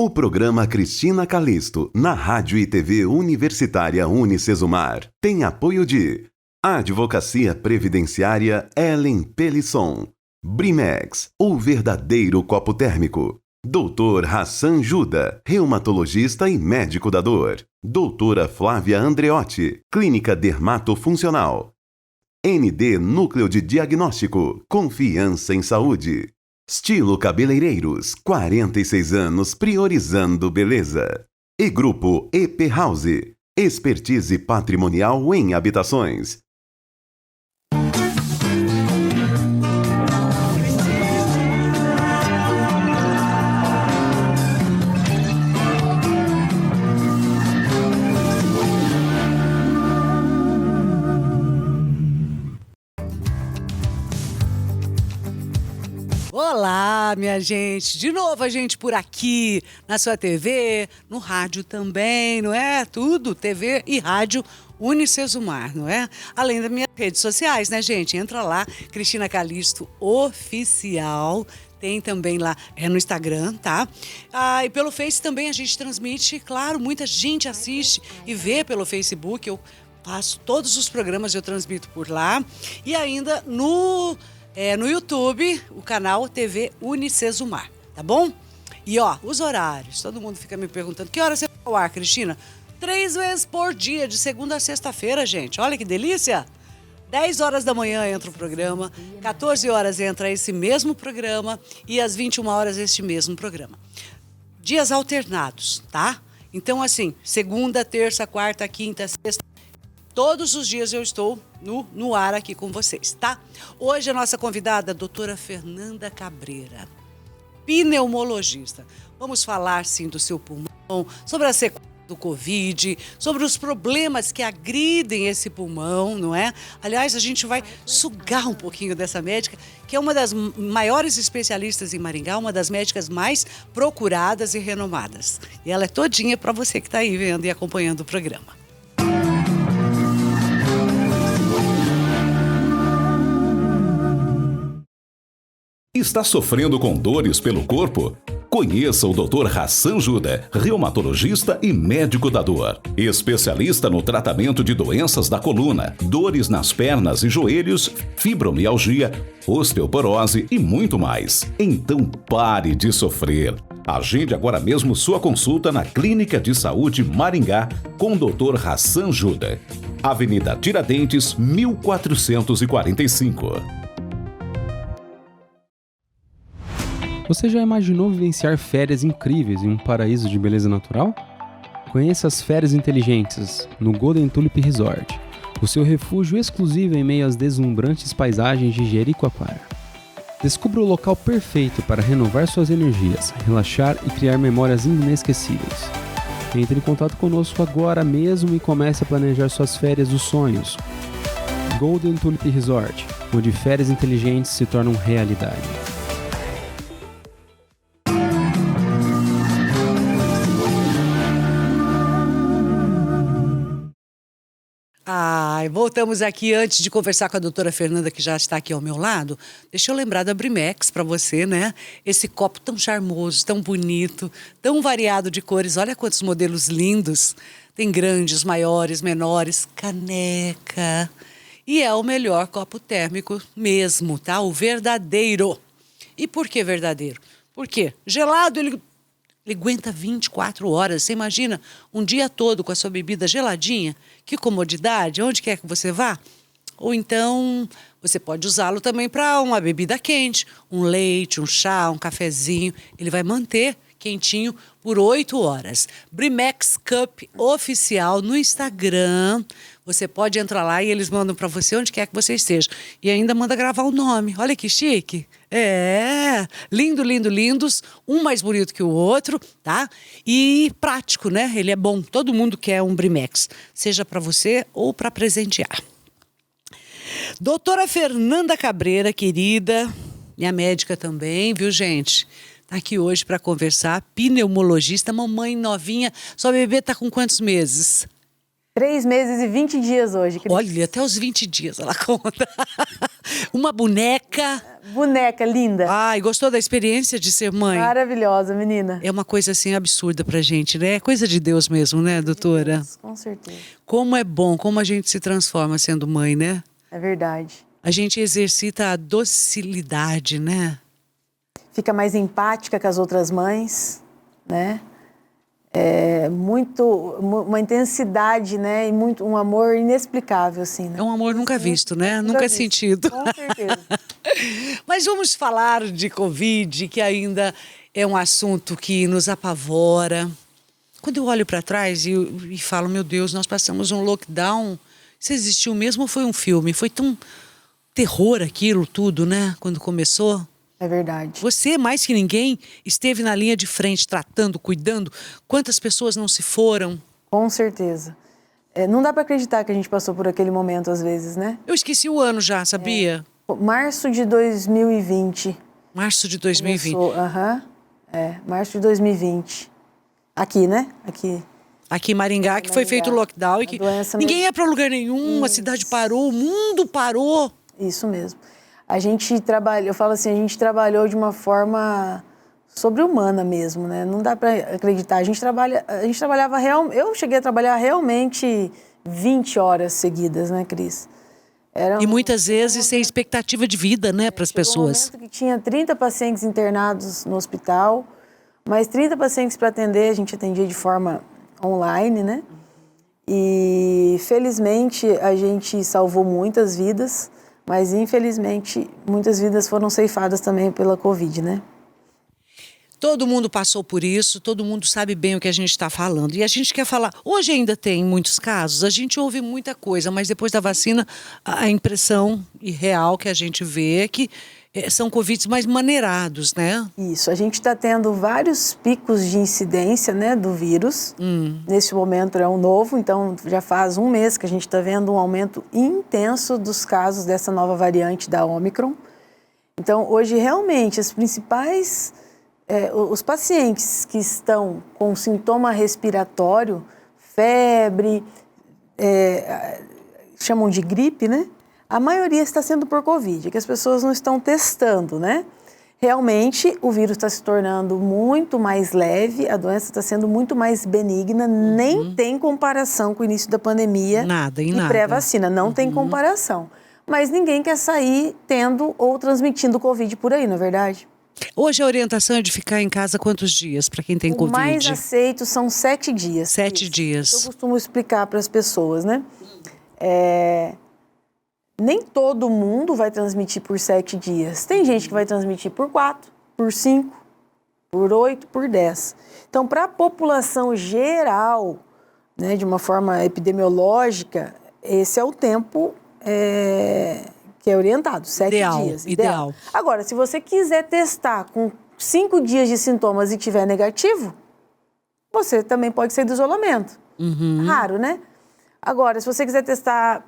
O programa Cristina Calisto, na Rádio e TV Universitária Unicesumar, tem apoio de Advocacia Previdenciária Ellen Pelisson, Brimex, o verdadeiro copo térmico. Dr. Hassan Juda, reumatologista e médico da dor. Doutora Flávia Andreotti, Clínica Dermatofuncional. ND Núcleo de Diagnóstico, confiança em saúde. Estilo Cabeleireiros, 46 anos priorizando beleza. E Grupo EP House, expertise patrimonial em habitações. Olá, minha gente! De novo a gente por aqui, na sua TV, no rádio também, não é? Tudo, TV e rádio Unicesumar, não é? Além das minhas redes sociais, né, gente? Entra lá, Cristina Calisto Oficial. Tem também lá, no Instagram, tá? E pelo Face também a gente transmite, claro, muita gente assiste e vê pelo Facebook. Eu faço todos os programas, eu transmito por lá. E ainda no YouTube, o canal TV Unicesumar, tá bom? E os horários, todo mundo fica me perguntando, que hora você vai ao ar, Cristina? 3 vezes por dia, de segunda a sexta-feira, gente, olha que delícia! 10 horas da manhã entra o programa, 14 horas entra esse mesmo programa e às 21 horas este mesmo programa. Dias alternados, tá? Então, assim, segunda, terça, quarta, quinta, sexta, todos os dias eu estou no ar aqui com vocês, tá? Hoje a nossa convidada, a doutora Fernanda Cabreira, pneumologista. Vamos falar, sim, do seu pulmão, sobre a sequência do Covid, sobre os problemas que agridem esse pulmão, não é? Aliás, a gente vai sugar um pouquinho dessa médica, que é uma das maiores especialistas em Maringá, uma das médicas mais procuradas e renomadas. E ela é todinha para você que está aí vendo e acompanhando o programa. Está sofrendo com dores pelo corpo? Conheça o Dr. Hassan Juda, reumatologista e médico da dor. Especialista no tratamento de doenças da coluna, dores nas pernas e joelhos, fibromialgia, osteoporose e muito mais. Então pare de sofrer. Agende agora mesmo sua consulta na Clínica de Saúde Maringá com o Dr. Hassan Juda. Avenida Tiradentes, 1445. Você já imaginou vivenciar férias incríveis em um paraíso de beleza natural? Conheça as férias inteligentes no Golden Tulip Resort, o seu refúgio exclusivo em meio às deslumbrantes paisagens de Jericoacoara. Descubra o local perfeito para renovar suas energias, relaxar e criar memórias inesquecíveis. Entre em contato conosco agora mesmo e comece a planejar suas férias dos sonhos. Golden Tulip Resort, onde férias inteligentes se tornam realidade. Voltamos aqui antes de conversar com a doutora Fernanda, que já está aqui ao meu lado. Deixa eu lembrar da Brimex para você, né? Esse copo tão charmoso, tão bonito, tão variado de cores. Olha quantos modelos lindos. Tem grandes, maiores, menores, caneca. E é o melhor copo térmico mesmo, tá? O verdadeiro. E por que verdadeiro? Porque gelado ele aguenta 24 horas. Você imagina um dia todo com a sua bebida geladinha? Que comodidade, onde quer que você vá. Ou então, você pode usá-lo também para uma bebida quente, um leite, um chá, um cafezinho. Ele vai manter quentinho por 8 horas. Brimex Cup Oficial no Instagram. Você pode entrar lá e eles mandam para você onde quer que você esteja. E ainda manda gravar o nome. Olha que chique. Lindo, lindo, lindos. Um mais bonito que o outro, tá? E prático, né? Ele é bom. Todo mundo quer um Brimex. Seja para você ou para presentear. Doutora Fernanda Cabreira, querida. Minha médica também, viu, gente? Tá aqui hoje para conversar. Pneumologista, mamãe novinha. Sua bebê tá com quantos meses? 3 meses e 20 dias hoje. Olha, até os 20 dias ela conta. Uma boneca. Boneca linda. Ai, gostou da experiência de ser mãe? Maravilhosa, menina. É uma coisa assim absurda pra gente, né? É coisa de Deus mesmo, né, doutora? Deus, com certeza. Como é bom, como a gente se transforma sendo mãe, né? É verdade. A gente exercita a docilidade, né? Fica mais empática com as outras mães, né? É uma intensidade, né? E um amor inexplicável, assim, né? É um amor nunca visto, né? Nunca visto. sentido. Com certeza. Mas vamos falar de Covid, que ainda é um assunto que nos apavora. Quando eu olho para trás e falo, meu Deus, nós passamos um lockdown. Se existiu mesmo ou foi um filme? Foi tão terror aquilo tudo, né? Quando começou. É verdade. Você, mais que ninguém, esteve na linha de frente, tratando, cuidando. Quantas pessoas não se foram? Com certeza. Não dá para acreditar que a gente passou por aquele momento, às vezes, né? Eu esqueci o ano já, sabia? Março de 2020. Março de 2020. Março de 2020. Aqui, né? Aqui em Maringá, que foi feito o lockdown e que ninguém ia para lugar nenhum, a cidade parou, o mundo parou. Isso mesmo. A gente trabalhou, eu falo assim, a gente trabalhou de uma forma sobre-humana mesmo, né? Não dá para acreditar. A gente trabalhava eu cheguei a trabalhar realmente 20 horas seguidas, né, Cris? E muitas vezes sem expectativa de vida, né, para as pessoas. Chegou um momento que tinha 30 pacientes internados no hospital, mais 30 pacientes para atender, a gente atendia de forma online, né? E felizmente a gente salvou muitas vidas, mas infelizmente muitas vidas foram ceifadas também pela Covid, né? Todo mundo passou por isso, todo mundo sabe bem o que a gente está falando. E a gente quer falar, hoje ainda tem muitos casos, a gente ouve muita coisa, mas depois da vacina, a impressão real que a gente vê é que são Covids mais maneirados, né? Isso, a gente está tendo vários picos de incidência, né, do vírus. Nesse momento é um novo, então já faz um mês que a gente está vendo um aumento intenso dos casos dessa nova variante da Omicron. Então, hoje, realmente, as principais... os pacientes que estão com sintoma respiratório, febre, chamam de gripe, né? A maioria está sendo por Covid, que as pessoas não estão testando, né? Realmente, o vírus está se tornando muito mais leve, a doença está sendo muito mais benigna, nem tem comparação com o início da pandemia e pré-vacina, não tem comparação. Mas ninguém quer sair tendo ou transmitindo Covid por aí, não é verdade? Hoje a orientação é de ficar em casa quantos dias para quem tem Covid? O mais aceito são 7 dias. 7 dias. Eu costumo explicar para as pessoas, né? Nem todo mundo vai transmitir por 7 dias. Tem gente que vai transmitir por 4, por 5, por 8, por 10. Então, para a população geral, né, de uma forma epidemiológica, esse é o tempo que é orientado, 7 dias. Ideal. Agora, se você quiser testar com 5 dias de sintomas e tiver negativo, você também pode sair do isolamento. Raro, né? Agora, se você quiser testar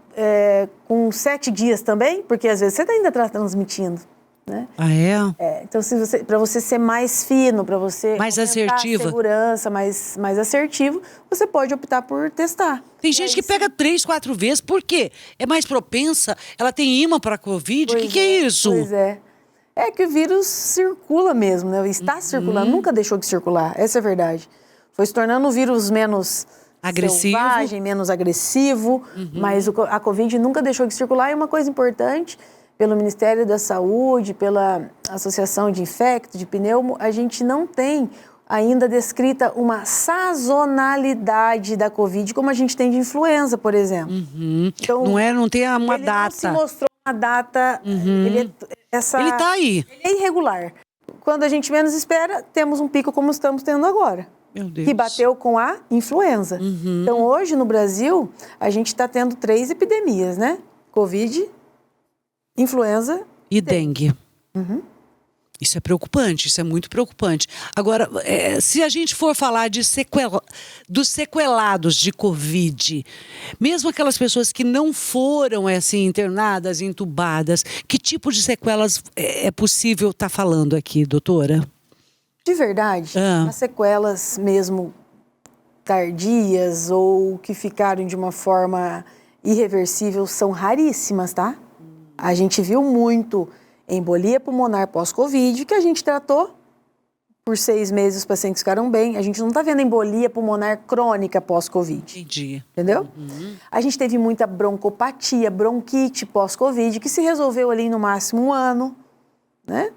com 7 dias também, porque às vezes você ainda está transmitindo, né? Ah, é? Então, para você ser mais fino, para você mais assertiva, segurança, mais assertivo, você pode optar por testar. Tem gente que pega 3, 4 vezes, por quê? É mais propensa? Ela tem imã para a Covid? O que é isso? Pois é. É que o vírus circula mesmo, né? Está circulando, nunca deixou de circular, essa é a verdade. Foi se tornando um vírus menos agressivo, selvagem, menos agressivo, mas a Covid nunca deixou de circular. E uma coisa importante, pelo Ministério da Saúde, pela Associação de Infecto, de Pneumo, a gente não tem ainda descrita uma sazonalidade da Covid, como a gente tem de influenza, por exemplo. Então, não tem uma data. Não se mostrou uma data. Ele está aí. Ele é irregular. Quando a gente menos espera, temos um pico como estamos tendo agora. Meu Deus. Que bateu com a influenza. Então, hoje, no Brasil, a gente está tendo 3 epidemias, né? Covid, influenza e dengue. Isso é preocupante, isso é muito preocupante. Agora, se a gente for falar dos sequelados de Covid, mesmo aquelas pessoas que não foram assim, internadas, entubadas, que tipo de sequelas é possível estar falando aqui, doutora? De verdade, as sequelas mesmo tardias ou que ficaram de uma forma irreversível são raríssimas, tá? A gente viu muito embolia pulmonar pós-Covid, que a gente tratou. Por 6 meses os pacientes ficaram bem. A gente não está vendo embolia pulmonar crônica pós-Covid. Entendi. Entendeu? A gente teve muita broncopatia, bronquite pós-Covid, que se resolveu ali no máximo 1 ano. Né?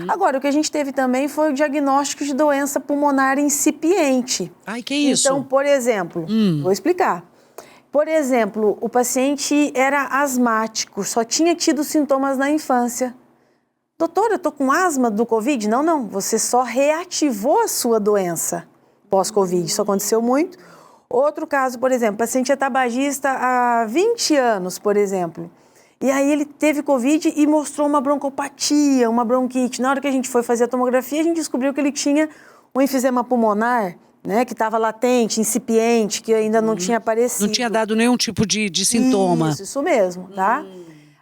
Agora, o que a gente teve também foi o diagnóstico de doença pulmonar incipiente. Ai, que isso? Então, por exemplo, vou explicar. Por exemplo, o paciente era asmático, só tinha tido sintomas na infância. Doutora, eu tô com asma do Covid? Não, você só reativou a sua doença pós-Covid, isso aconteceu muito. Outro caso, por exemplo, paciente é tabagista há 20 anos, por exemplo. E aí ele teve Covid e mostrou uma broncopatia, uma bronquite. Na hora que a gente foi fazer a tomografia, a gente descobriu que ele tinha um enfisema pulmonar, né, que estava latente, incipiente, que ainda não tinha aparecido. Não tinha dado nenhum tipo de sintoma. Isso mesmo, tá?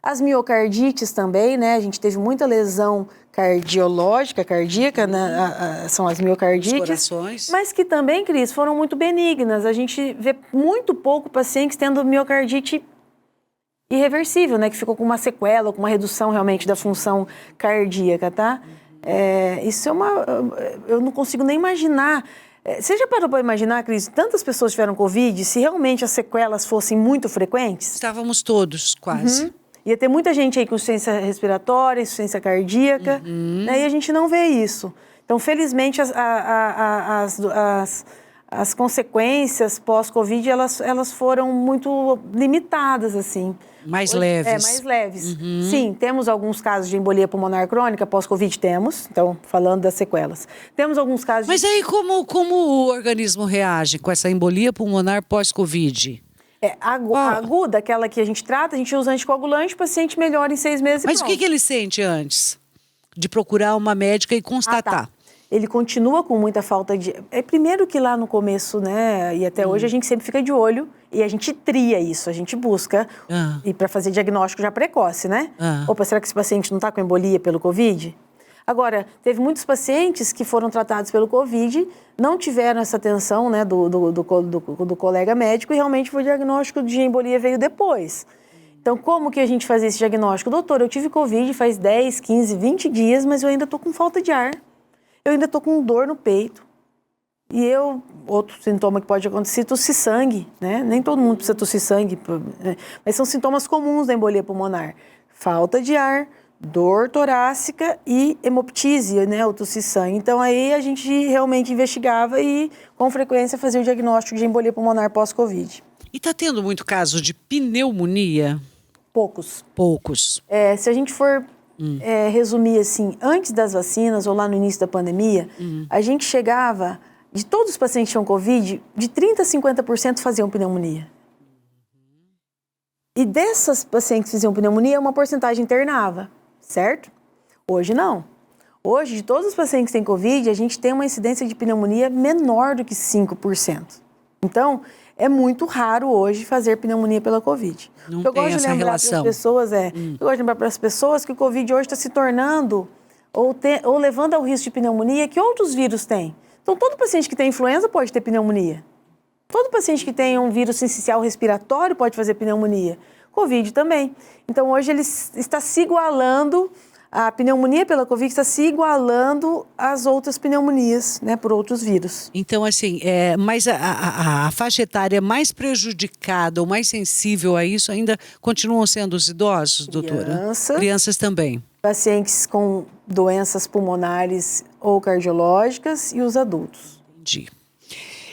As miocardites também, né? A gente teve muita lesão cardíaca, né? São as miocardites. Os corações. Mas que também, Cris, foram muito benignas. A gente vê muito pouco pacientes tendo miocardite irreversível, né? Que ficou com uma sequela, com uma redução realmente da função cardíaca, tá? Isso é eu não consigo nem imaginar. Você já parou para imaginar, Cris, tantas pessoas tiveram Covid, se realmente as sequelas fossem muito frequentes? Estávamos todos, quase. Ia ter muita gente aí com insuficiência respiratória, insuficiência cardíaca, né? E a gente não vê isso. Então, felizmente, as consequências pós-Covid, elas foram muito limitadas, assim. Mais leves. Mais leves. Sim, temos alguns casos de embolia pulmonar crônica pós-Covid, temos. Então, falando das sequelas. Temos alguns casos Mas aí, como o organismo reage com essa embolia pulmonar pós-Covid? Aguda, aquela que a gente trata, a gente usa anticoagulante, o paciente melhora em 6 meses. Mas o que ele sente antes de procurar uma médica e constatar? Ele continua com muita falta de... primeiro que lá no começo, né, e até hoje a gente sempre fica de olho e a gente tria isso, a gente busca e para fazer diagnóstico já precoce, né? Opa, será que esse paciente não está com embolia pelo Covid? Agora, teve muitos pacientes que foram tratados pelo Covid, não tiveram essa atenção, né, do colega médico e realmente o diagnóstico de embolia veio depois. Então, como que a gente fazia esse diagnóstico? Doutor, eu tive Covid faz 10, 15, 20 dias, mas eu ainda estou com falta de ar. Eu ainda estou com dor no peito. E outro sintoma que pode acontecer, tossir sangue, né? Nem todo mundo precisa tossir sangue, né? Mas são sintomas comuns da embolia pulmonar. Falta de ar, dor torácica e hemoptise, né? O tossir sangue. Então, aí a gente realmente investigava e, com frequência, fazia o diagnóstico de embolia pulmonar pós-Covid. E está tendo muito caso de pneumonia? Poucos. Se a gente for resumir assim, antes das vacinas ou lá no início da pandemia, a gente chegava, de todos os pacientes que tinham Covid, de 30% a 50% faziam pneumonia. E dessas pacientes que faziam pneumonia, uma porcentagem internava, certo? Hoje não. Hoje, de todos os pacientes que têm Covid, a gente tem uma incidência de pneumonia menor do que 5%. Então, é muito raro hoje fazer pneumonia pela Covid. Não tem essa relação. Eu gosto de lembrar para as pessoas que o Covid hoje está se tornando ou levando ao risco de pneumonia que outros vírus têm. Então, todo paciente que tem influenza pode ter pneumonia. Todo paciente que tem um vírus sincicial respiratório pode fazer pneumonia. Covid também. Então, hoje ele está se igualando, a pneumonia pela Covid está se igualando às outras pneumonias, né, por outros vírus. Então, assim, mas a faixa etária mais prejudicada ou mais sensível a isso ainda continuam sendo os idosos, doutora? Crianças também. Pacientes com doenças pulmonares ou cardiológicas e os adultos. Entendi.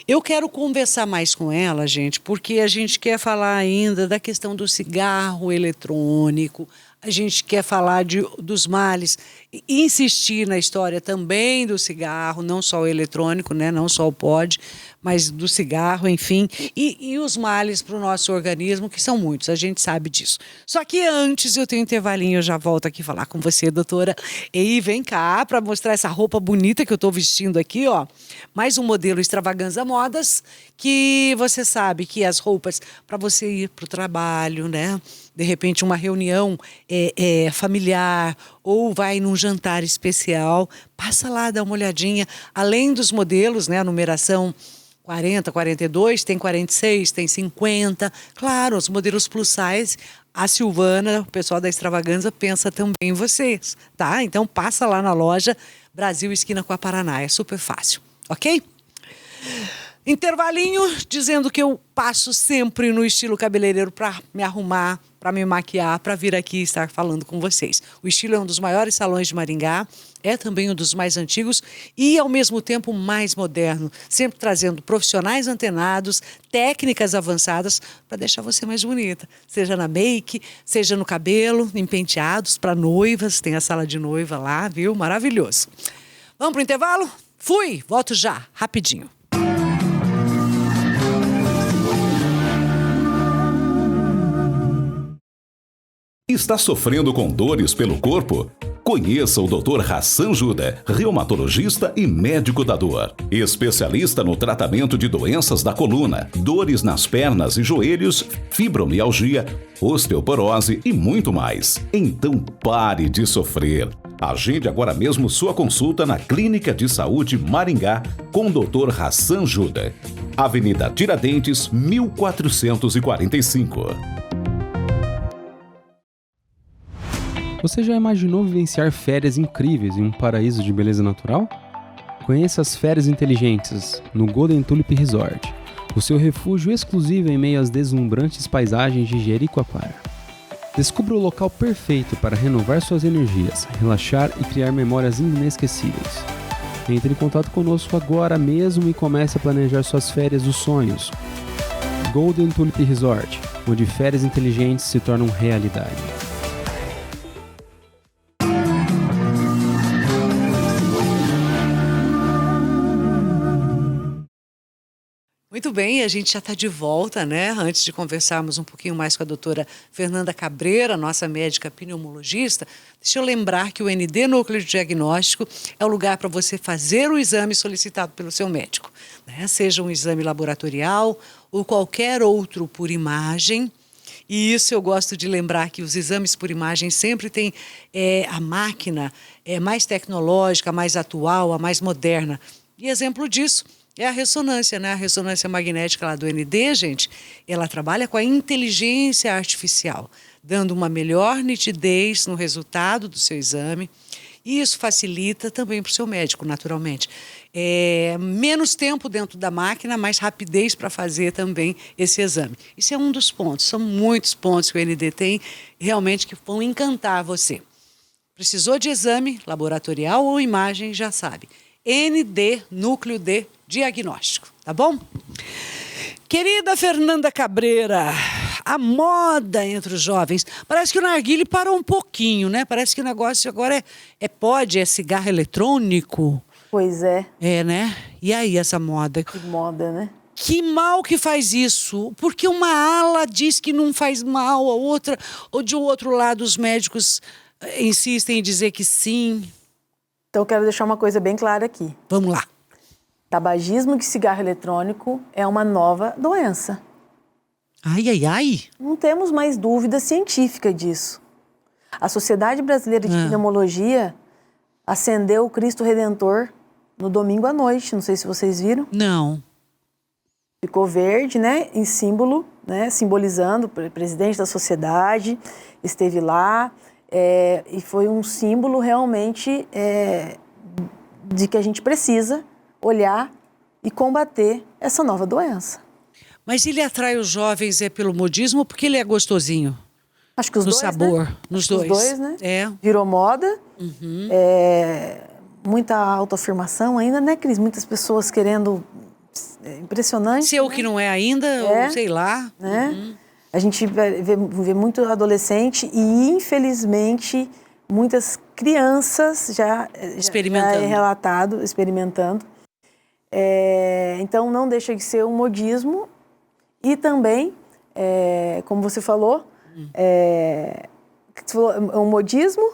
Eu quero conversar mais com ela, gente, porque a gente quer falar ainda da questão do cigarro eletrônico, a gente quer falar dos males, e insistir na história também do cigarro, não só o eletrônico, né, não só o pod, mas do cigarro, enfim, e os males para o nosso organismo, que são muitos, a gente sabe disso. Só que antes eu tenho um intervalinho, eu já volto aqui falar com você, doutora. E vem cá para mostrar essa roupa bonita que eu estou vestindo aqui, ó. Mais um modelo Extravaganza Modas, que você sabe que as roupas para você ir para o trabalho, né? De repente uma reunião familiar ou vai num jantar especial, passa lá, dá uma olhadinha. Além dos modelos, né? A numeração 40, 42, tem 46, tem 50. Claro, os modelos plus size, a Silvana, o pessoal da Extravaganza, pensa também em vocês, tá? Então passa lá na loja Brasil, esquina com a Paraná, é super fácil, ok? Intervalinho, dizendo que eu passo sempre no estilo cabeleireiro para me arrumar, para me maquiar, para vir aqui estar falando com vocês. O estilo é um dos maiores salões de Maringá, é também um dos mais antigos e, ao mesmo tempo, mais moderno, sempre trazendo profissionais antenados, técnicas avançadas para deixar você mais bonita, seja na make, seja no cabelo, em penteados, para noivas, tem a sala de noiva lá, viu? Maravilhoso. Vamos para o intervalo? Fui, volto já, rapidinho. Está sofrendo com dores pelo corpo? Conheça o Dr. Hassan Juda, reumatologista e médico da dor. Especialista no tratamento de doenças da coluna, dores nas pernas e joelhos, fibromialgia, osteoporose e muito mais. Então pare de sofrer. Agende agora mesmo sua consulta na Clínica de Saúde Maringá com o Dr. Hassan Juda. Avenida Tiradentes, 1445. Você já imaginou vivenciar férias incríveis em um paraíso de beleza natural? Conheça as férias inteligentes no Golden Tulip Resort, o seu refúgio exclusivo em meio às deslumbrantes paisagens de Jericoacoara. Descubra o local perfeito para renovar suas energias, relaxar e criar memórias inesquecíveis. Entre em contato conosco agora mesmo e comece a planejar suas férias dos sonhos. Golden Tulip Resort, onde férias inteligentes se tornam realidade. Muito bem, a gente já está de volta, né? Antes de conversarmos um pouquinho mais com a doutora Fernanda Cabreira, nossa médica pneumologista, deixa eu lembrar que o ND Núcleo de Diagnóstico é o lugar para você fazer o exame solicitado pelo seu médico, né? Seja um exame laboratorial ou qualquer outro por imagem. E isso eu gosto de lembrar que os exames por imagem sempre têm a máquina mais tecnológica, mais atual, a mais moderna. E exemplo disso é a ressonância, né? A ressonância magnética lá do ND, gente, ela trabalha com a inteligência artificial, dando uma melhor nitidez no resultado do seu exame. E isso facilita também para o seu médico, naturalmente. Menos tempo dentro da máquina, mais rapidez para fazer também esse exame. Isso é um dos pontos, são muitos pontos que o ND tem realmente que vão encantar você. Precisou de exame laboratorial ou imagem, já sabe. ND, Núcleo de Diagnóstico, tá bom? Querida Fernanda Cabreira, a moda entre os jovens, parece que o narguilé parou um pouquinho, né? Parece que o negócio agora é cigarro eletrônico. Pois é. É, né? E aí essa moda? Que moda, né? Que mal que faz isso? Porque uma ala diz que não faz mal, a outra, ou de outro lado os médicos insistem em dizer que sim. Então eu quero deixar uma coisa bem clara aqui. Vamos lá. Tabagismo de cigarro eletrônico é uma nova doença. Ai, ai, ai. Não temos mais dúvida científica disso. A Sociedade Brasileira de Pneumologia acendeu o Cristo Redentor no domingo à noite. Não sei se vocês viram. Não. Ficou verde, né? Em símbolo, né? Simbolizando o presidente da sociedade. Esteve lá. E foi um símbolo realmente de que a gente precisa olhar e combater essa nova doença. Mas ele atrai os jovens pelo modismo ou porque ele é gostosinho? Acho que os no dois, sabor, né? nos Os dois, né? Virou moda. Uhum. Muita autoafirmação ainda, né, Cris? Muitas pessoas querendo... impressionante. Se é o que não é ainda, ou sei lá. Né? Uhum. A gente vê muito adolescente e, infelizmente, muitas crianças já é relatado, experimentando. Então, não deixa de ser um modismo. E também, como você falou, um modismo.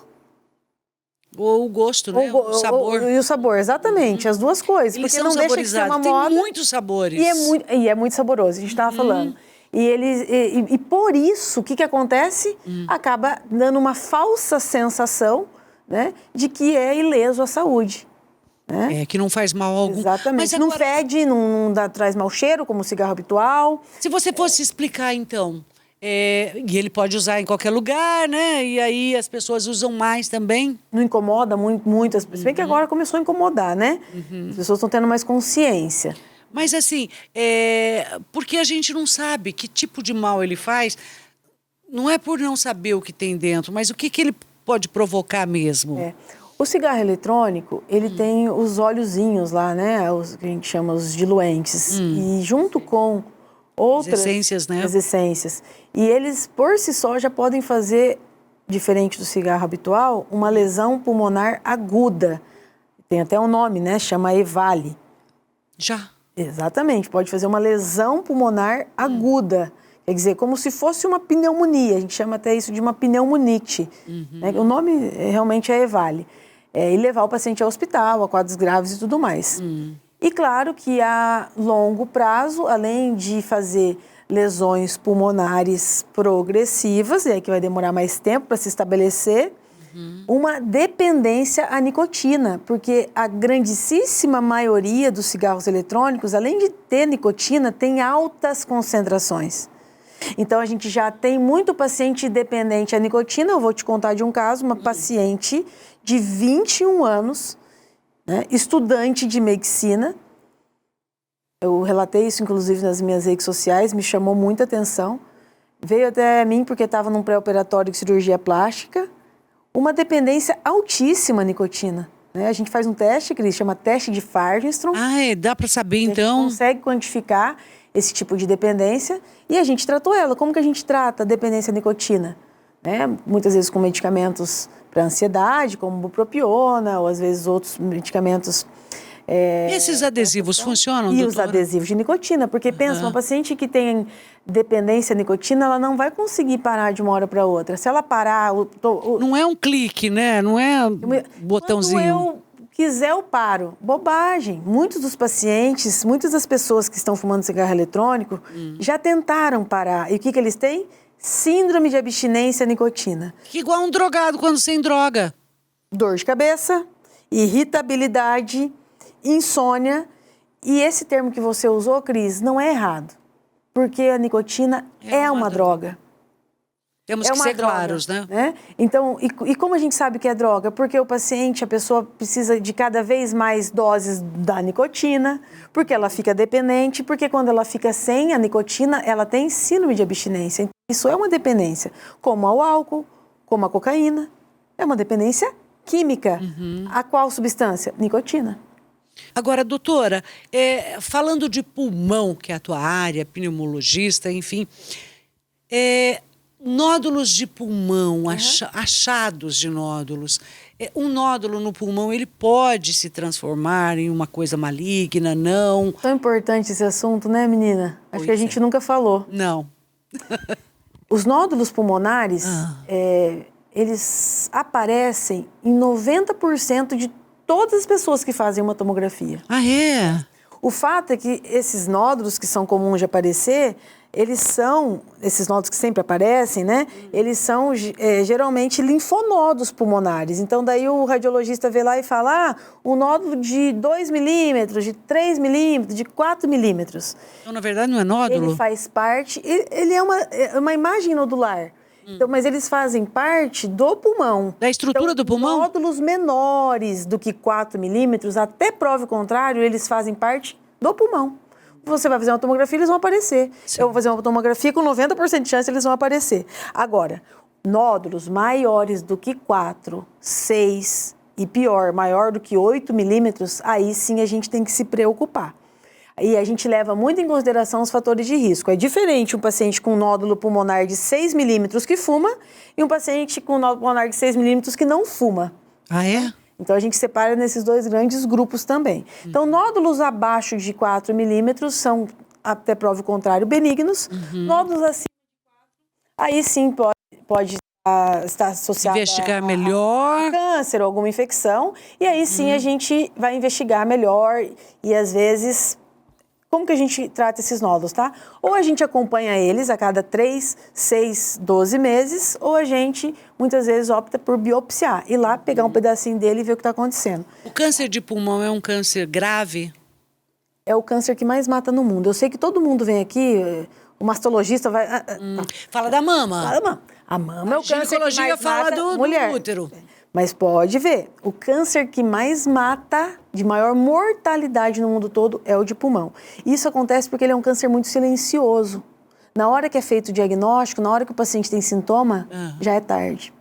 Ou o gosto, né? O sabor. E o sabor, exatamente, as duas coisas. Eles porque são não deixa de ser uma moda. Tem muitos sabores. E é muito saboroso, a gente estava falando. E por isso, o que acontece? Acaba dando uma falsa sensação, né, de que é ileso à saúde. né? Que não faz mal algum. Exatamente. Mas agora, não fede, não traz mau cheiro, como o cigarro habitual. se você fosse explicar, então, e ele pode usar em qualquer lugar, né? E aí as pessoas usam mais também. Não incomoda muito. Se bem que agora começou a incomodar, né? As pessoas estão tendo mais consciência. Mas assim, porque a gente não sabe que tipo de mal ele faz, não é por não saber o que tem dentro, mas o que ele pode provocar mesmo. O cigarro eletrônico, ele tem os óleozinhos lá, né? Os que a gente chama os diluentes. E junto com outras... As essências, né? As essências. E eles, por si só, já podem fazer, diferente do cigarro habitual, uma lesão pulmonar aguda. Tem até um nome, né? Chama EVALI. Já. Exatamente. Pode fazer uma lesão pulmonar aguda. Quer dizer, como se fosse uma pneumonia. A gente chama até isso de uma pneumonite. Né? O nome realmente é EVALI. E levar o paciente ao hospital, a quadros graves e tudo mais. E claro que a longo prazo, além de fazer lesões pulmonares progressivas, e aí que vai demorar mais tempo para se estabelecer, uma dependência à nicotina, porque a grandíssima maioria dos cigarros eletrônicos, além de ter nicotina, tem altas concentrações. Então, a gente já tem muito paciente dependente à nicotina. Eu vou te contar de um caso, uma paciente de 21 anos, né, estudante de medicina. Eu relatei isso, inclusive, nas minhas redes sociais, me chamou muita atenção. Veio até mim porque estava num pré-operatório de cirurgia plástica. Uma dependência altíssima à nicotina. Né? A gente faz um teste, que chama teste de Farnstrom. Dá para saber, então? A gente consegue quantificar esse tipo de dependência e a gente tratou ela. Como que a gente trata a dependência à nicotina? Né? Muitas vezes com medicamentos para ansiedade, como bupropiona, ou às vezes outros medicamentos... Esses adesivos funcionam, E doutora? os adesivos de nicotina, porque pensa, uma paciente que tem dependência à nicotina, ela não vai conseguir parar de uma hora para outra. Se ela parar... Não é um clique, né? Não é botãozinho. Quando eu quiser, eu paro. Bobagem. Muitos dos pacientes, muitas das pessoas que estão fumando cigarro eletrônico já tentaram parar. E o que eles têm? Síndrome de abstinência à nicotina. Que igual um drogado quando sem droga. Dor de cabeça, irritabilidade, insônia. E esse termo que você usou, Cris, não é errado. Porque a nicotina é uma droga. Temos que ser claros, né? Então, e como a gente sabe que é droga? Porque o paciente, a pessoa precisa de cada vez mais doses da nicotina, porque ela fica dependente, porque quando ela fica sem a nicotina, ela tem síndrome de abstinência. Então, isso é uma dependência, como ao álcool, como a cocaína. É uma dependência química. A qual substância? Nicotina. Agora, doutora, falando de pulmão, que é a tua área, pneumologista, enfim... nódulos de pulmão, achados de nódulos. Um nódulo no pulmão, ele pode se transformar em uma coisa maligna, não? Tão importante esse assunto, né, menina? Acho que a gente nunca falou. Não. Os nódulos pulmonares, eles aparecem em 90% de todas as pessoas que fazem uma tomografia. Ah, é? O fato é que esses nódulos que são comuns de aparecer... esses nódulos que sempre aparecem, né? Eles são geralmente linfonodos pulmonares. Então, daí o radiologista vê lá e fala, um nódulo de 2 milímetros, de 3 milímetros, de 4 milímetros. Então, na verdade, não é nódulo? Ele faz parte... Ele é uma imagem nodular. Então, mas eles fazem parte do pulmão. Da estrutura do pulmão? Nódulos menores do que 4 milímetros, até prova o contrário, eles fazem parte do pulmão. Você vai fazer uma tomografia, eles vão aparecer. Sim. Eu vou fazer uma tomografia com 90% de chance, eles vão aparecer. Agora, nódulos maiores do que 4, 6 e pior, maior do que 8 milímetros, aí sim a gente tem que se preocupar. E a gente leva muito em consideração os fatores de risco. É diferente um paciente com nódulo pulmonar de 6 milímetros que fuma e um paciente com nódulo pulmonar de 6 milímetros que não fuma. Ah, é? Então, a gente separa nesses dois grandes grupos também. Então, nódulos abaixo de 4 milímetros são, até prova o contrário, benignos. Nódulos acima de 4, aí sim pode estar associado investigar melhor. A câncer ou alguma infecção. E aí sim a gente vai investigar melhor e, às vezes, como que a gente trata esses nódulos, tá? Ou a gente acompanha eles a cada 3, 6, 12 meses, ou a gente, muitas vezes, opta por biopsiar. Ir lá, pegar um pedacinho dele e ver o que está acontecendo. O câncer de pulmão é um câncer grave? É o câncer que mais mata no mundo. Eu sei que todo mundo vem aqui, o mastologista vai... Fala da mama. Fala da mama. A mama é o câncer que ginecologia mais fala mata do mulher. útero. Mas pode ver, o câncer que mais mata, de maior mortalidade no mundo todo, é o de pulmão. Isso acontece porque ele é um câncer muito silencioso. Na hora que é feito o diagnóstico, na hora que o paciente tem sintoma, já é tarde.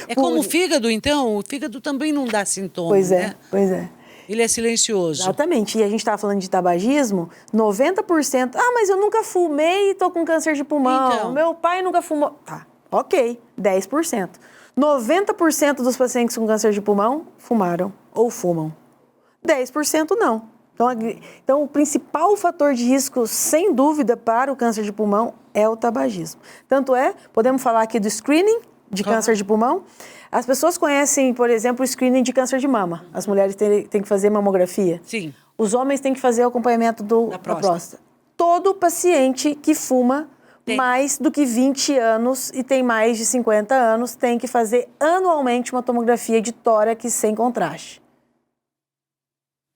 É como o fígado, então? O fígado também não dá sintoma, Pois é, né? pois é. Ele é silencioso. Exatamente. E a gente estava falando de tabagismo, 90%... Ah, mas eu nunca fumei e tô com câncer de pulmão. Então. Meu pai nunca fumou. Tá, ok, 10%. 90% dos pacientes com câncer de pulmão fumaram ou fumam. 10% não. Então, o principal fator de risco, sem dúvida, para o câncer de pulmão é o tabagismo. Tanto é, podemos falar aqui do screening de câncer de pulmão. As pessoas conhecem, por exemplo, o screening de câncer de mama. As mulheres têm que fazer mamografia. Sim. Os homens têm que fazer o acompanhamento da próstata. Todo paciente que fuma mais do que 20 anos e tem mais de 50 anos tem que fazer anualmente uma tomografia de tórax sem contraste.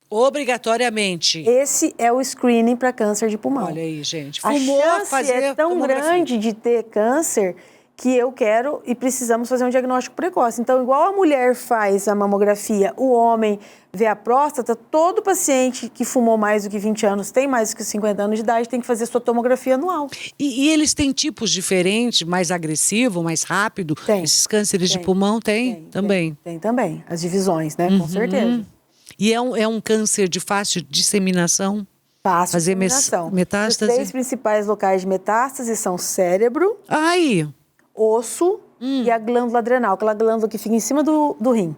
Obrigatoriamente. Esse é o screening para câncer de pulmão. Olha aí, gente. A Fumou, chance fazer é tão tomografia. grande de ter câncer que eu quero e precisamos fazer um diagnóstico precoce. Então, igual a mulher faz a mamografia, o homem vê a próstata, todo paciente que fumou mais do que 20 anos, tem mais do que 50 anos de idade, tem que fazer sua tomografia anual. E eles têm tipos diferentes, mais agressivo, mais rápido? Tem. Esses cânceres de pulmão tem também? Tem também, as divisões, né? Com certeza. E é um câncer de fácil disseminação? Fácil Fazer disseminação. metástase? Os 3 principais locais de metástase são cérebro, Ai! osso e a glândula adrenal, aquela glândula que fica em cima do rim.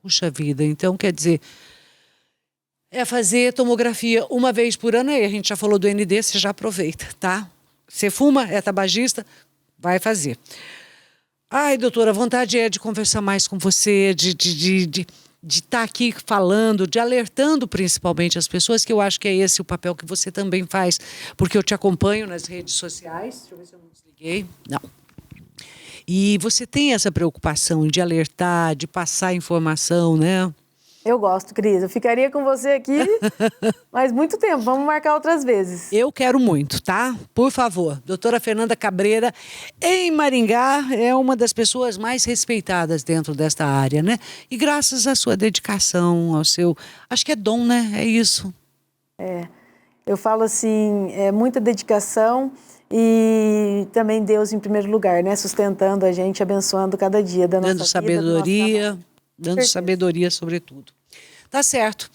Puxa vida, então quer dizer, é fazer tomografia uma vez por ano, aí a gente já falou do ND, você já aproveita, tá? Você fuma, é tabagista, vai fazer. Ai, doutora, a vontade é de conversar mais com você, de estar aqui falando, de alertando principalmente as pessoas, que eu acho que é esse o papel que você também faz, porque eu te acompanho nas redes sociais. Deixa eu ver se eu não desliguei. Não. E você tem essa preocupação de alertar, de passar informação, né? Eu gosto, Cris. Eu ficaria com você aqui mais muito tempo. Vamos marcar outras vezes. Eu quero muito, tá? Por favor. Doutora Fernanda Cabreira, em Maringá, é uma das pessoas mais respeitadas dentro desta área, né? E graças à sua dedicação, ao seu... Acho que é dom, né? É isso. Eu falo assim, é muita dedicação e também Deus em primeiro lugar, né? Sustentando a gente, abençoando cada dia da nossa Dando vida, sabedoria, dando certeza. sabedoria sobretudo. Tá certo.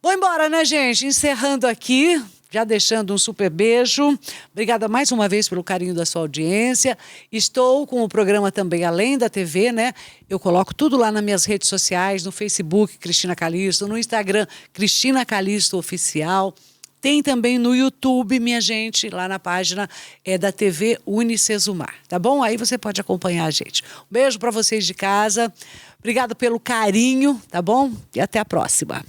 Vou embora, né, gente? Encerrando aqui, já deixando um super beijo. Obrigada mais uma vez pelo carinho da sua audiência. Estou com o programa também Além da TV, né? Eu coloco tudo lá nas minhas redes sociais, no Facebook, Cristina Calisto, no Instagram, Cristina Calisto Oficial. Tem também no YouTube, minha gente, lá na página da TV Unicesumar, tá bom? Aí você pode acompanhar a gente. Um beijo para vocês de casa. Obrigado pelo carinho, tá bom? E até a próxima.